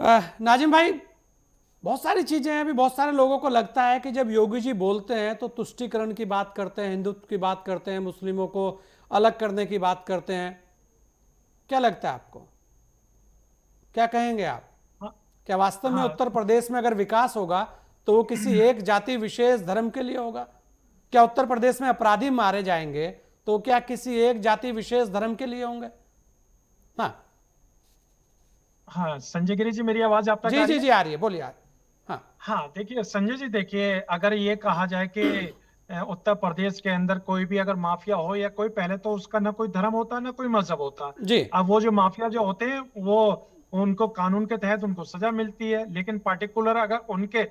नाजिम भाई, बहुत सारी चीजें हैं। अभी बहुत सारे लोगों को लगता है कि जब योगी जी बोलते हैं तो तुष्टीकरण की बात करते हैं, हिंदुत्व की बात करते हैं, मुस्लिमों को अलग करने की बात करते हैं। क्या लगता है आपको? क्या कहेंगे आप? हाँ। क्या वास्तव में हाँ। उत्तर प्रदेश में अगर विकास होगा तो वो किसी एक जाति विशेष धर्म के लिए होगा? क्या उत्तर प्रदेश में अपराधी मारे जाएंगे तो क्या किसी एक जाति विशेष धर्म के लिए होंगे? हाँ। हाँ, संजय गिरी जी, मेरी आवाज आप तक जी आ रही जी है? जी, आ रही है, बोलिए आप। हाँ। हाँ, देखिए संजय जी, देखिए अगर ये कहा जाए कि उत्तर प्रदेश के अंदर कोई भी अगर माफिया हो या कोई, पहले तो उसका ना कोई धर्म होता ना कोई मजहब होता। जी। अब वो जो माफिया जो होते हैं वो उनको कानून के तहत उनको सजा मिलती है, लेकिन पार्टिकुलर अगर उनके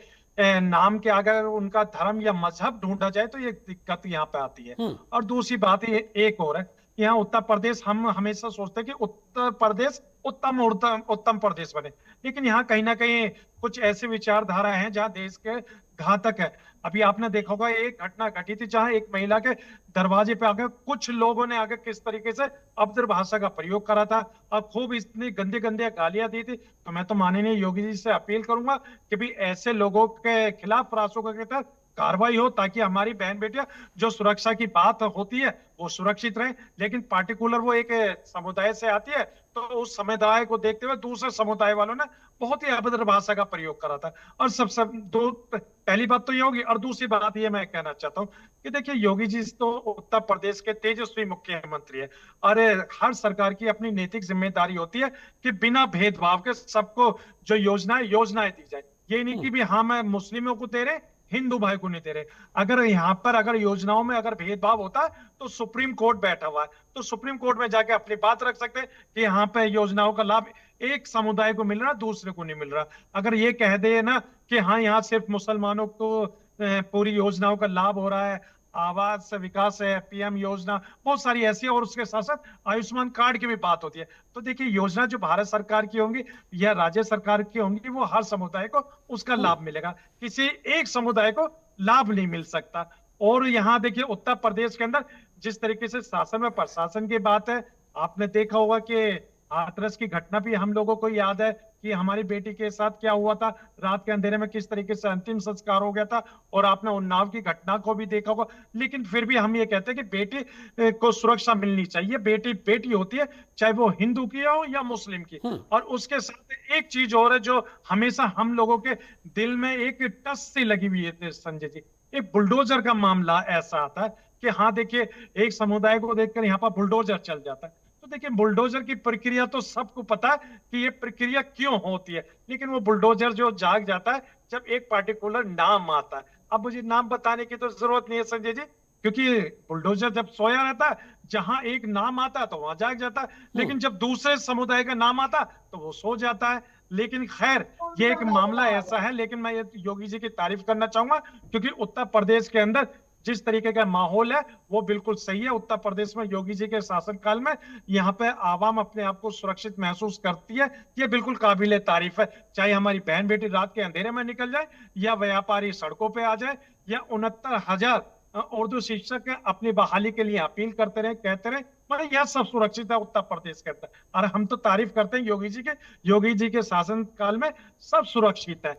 नाम के अगर उनका धर्म या मजहब ढूंढा जाए तो ये दिक्कत यहाँ पे आती है। हम्म। और दूसरी बात ये एक और है कि यहाँ उत्तर प्रदेश, हम हमेशा सोचते हैं कि उत्तर प्रदेश उत्तम उत्तम उत्तम प्रदेश बने, लेकिन यहाँ कहीं ना कहीं कुछ ऐसी विचारधारा हैं जहाँ देश के घातक है। अभी आपने देखा होगा एक घटना घटी थी जहां एक महिला के दरवाजे पे आकर कुछ लोगों ने आकर किस तरीके से अभद्र भाषा का प्रयोग करा था और खूब इतनी गंदी गंदी गालियां दी थी। तो मैं तो माननीय योगी जी से अपील करूंगा कि भी ऐसे लोगों के खिलाफ रासुका के तहत कार्रवाई हो, ताकि हमारी बहन बेटियां, जो सुरक्षा की बात होती है वो सुरक्षित रहे। लेकिन पार्टिकुलर वो एक समुदाय से आती है तो उस समुदाय को देखते हुए दूसरे समुदाय वालों ने बहुत ही अभद्र भाषा का प्रयोग करा था। और सब दो, पहली बात तो ये होगी, और दूसरी बात ये मैं कहना चाहता हूँ कि देखिए योगी जी तो उत्तर प्रदेश के तेजस्वी मुख्यमंत्री है। और हर सरकार की अपनी नैतिक जिम्मेदारी होती है कि बिना भेदभाव के सबको जो योजनाएं दी जाए। ये नहीं हम्म। कि भी हाँ मैं मुस्लिमों को दे रहे, हिंदू भाई को नहीं दे रहे। अगर यहाँ पर अगर योजनाओं में अगर भेदभाव होता है तो सुप्रीम कोर्ट बैठा हुआ है, तो सुप्रीम कोर्ट में जाके अपनी बात रख सकते हैं कि यहाँ पे योजनाओं का लाभ एक समुदाय को मिल रहा है, दूसरे को नहीं मिल रहा। अगर ये कह दे ना कि हाँ यहाँ सिर्फ मुसलमानों को पूरी योजनाओं का लाभ हो रहा है, आवास से विकास है, पीएम योजना, बहुत सारी ऐसी, और उसके साथ साथ आयुष्मान कार्ड की भी बात होती है। तो देखिए योजना जो भारत सरकार की होंगी या राज्य सरकार की होंगी वो हर समुदाय को उसका हम्म। लाभ मिलेगा, किसी एक समुदाय को लाभ नहीं मिल सकता। और यहाँ देखिए उत्तर प्रदेश के अंदर जिस तरीके से शासन में प्रशासन की बात है, आपने देखा होगा कि हाथरस की घटना भी हम लोगों को याद है कि हमारी बेटी के साथ क्या हुआ था, रात के अंधेरे में किस तरीके से अंतिम संस्कार हो गया था। और आपने उन्नाव की घटना को भी देखा होगा। लेकिन फिर भी हम ये कहते हैं कि बेटी को सुरक्षा मिलनी चाहिए। बेटी बेटी होती है, चाहे वो हिंदू की हो या मुस्लिम की। हम्म। और उसके साथ एक चीज और है जो हमेशा हम लोगों के दिल में एक टस सी लगी हुई है संजय जी, एक बुलडोजर का मामला ऐसा आता है कि हाँ देखिए एक समुदाय को देखकर यहाँ पर बुलडोजर चल जाता है। तो देखिए बुलडोजर की प्रक्रिया तो सबको पता है कि ये प्रक्रिया क्यों होती है, लेकिन वो बुलडोजर जो जाग जाता है जब एक पार्टिकुलर नाम आता है। अब मुझे नाम बताने की तो जरूरत नहीं है संजय जी, क्योंकि बुलडोजर जब सोया रहता है, जहां एक नाम आता है तो वहां जाग जाता है, हम्म। लेकिन जब दूसरे समुदाय का नाम आता है तो वो सो जाता है। लेकिन खैर, ये एक मामला ऐसा है। लेकिन मैं ये योगी जी की तारीफ करना चाहूंगा क्योंकि उत्तर प्रदेश के अंदर जिस तरीके का माहौल है वो बिल्कुल सही है। उत्तर प्रदेश में योगी जी के शासनकाल में यहाँ पे आवाम अपने आप को सुरक्षित महसूस करती है। ये बिल्कुल काबिले तारीफ है। चाहे हमारी बहन बेटी रात के अंधेरे में निकल जाए या व्यापारी सड़कों पे आ जाए या 69,000 उर्दू शिक्षक अपनी बहाली के लिए अपील करते रहे, कहते रहे, मतलब यह सब सुरक्षित है उत्तर प्रदेश के अंदर। और हम तो तारीफ करते हैं योगी जी के, योगी जी के शासन काल में सब सुरक्षित है।